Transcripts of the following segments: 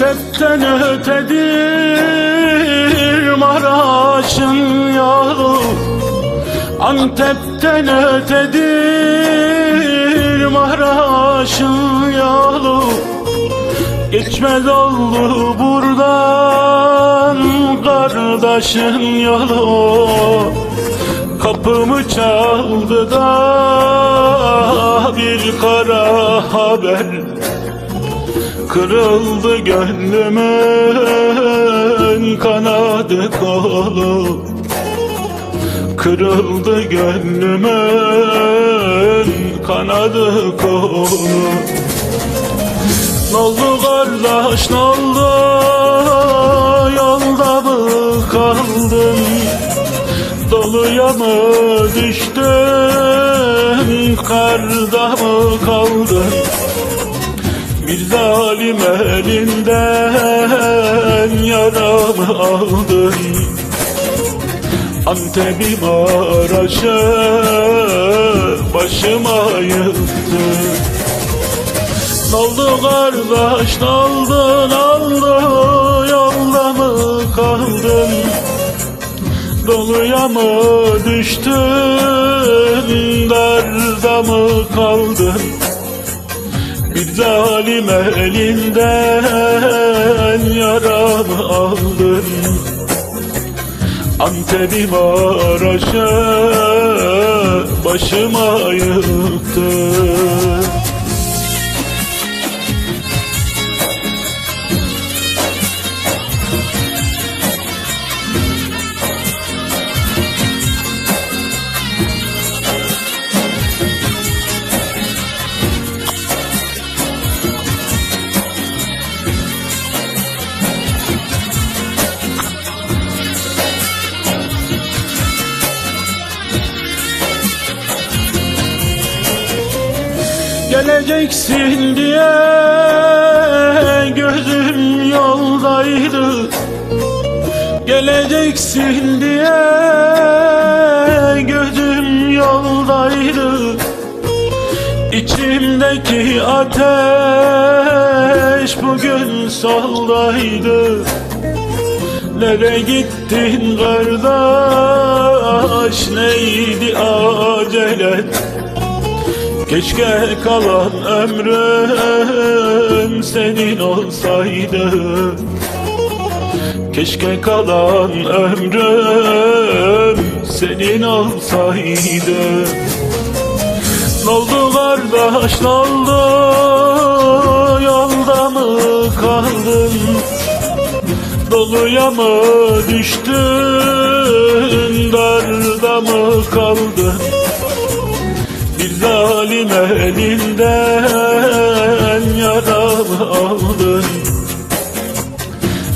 Antep'ten ötedir Maraş'ın yolu, Antep'ten ötedir Maraş'ın yolu. Geçmez oldu buradan kardeşin yolu. Kapımı çaldı da bir kara haber, kırıldı gönlümün kanadı kolu. Kırıldı gönlümün kanadı kolu. N'oldu kardeş n'oldu, yolda mı kaldın? Doluya mı düştün, karda mı kaldın? Bir zalim elinden yaramı aldın. Antep'i Maraş'ı başıma yıktın. N'oldu kardeş n'oldu, n'oldu, yolda mı kaldın? Doluya mı düştün, darda mı kaldın? Bir zalim elinden yaramı aldın. Antep'i Maraş'ı başıma yıktın. Geleceksin diye gözüm yoldaydı, geleceksin diye gözüm yoldaydı. İçimdeki ateş bugün soldaydı. Nereye gittin kardeş, neydi acelen? Keşke kalan ömrüm senin olsaydı. Keşke kalan ömrüm senin olsaydı. N'oldu kardeş n'oldu, yolda mı kaldın? Doluya mı düştün, darda mı kaldın? Bir zalim elinden yaramı aldın.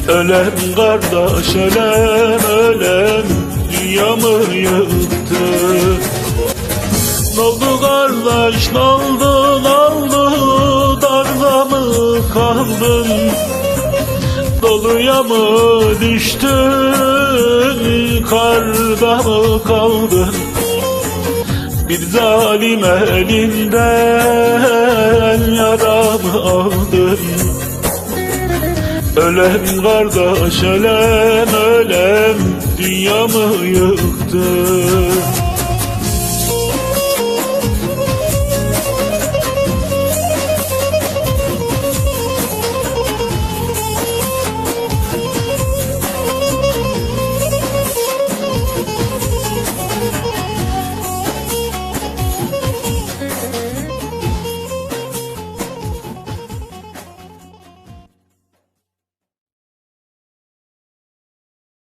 Ölem kardeş ölem, ölem dünyamı yıktı. N'oldu kardeş n'oldu, n'oldu, darda mı kaldın? Doluya mı düştün, karda mı kaldın? Bir zalim elinden yaramı aldın. Ölem kardeş ölem, ölem dünyamı yıktı.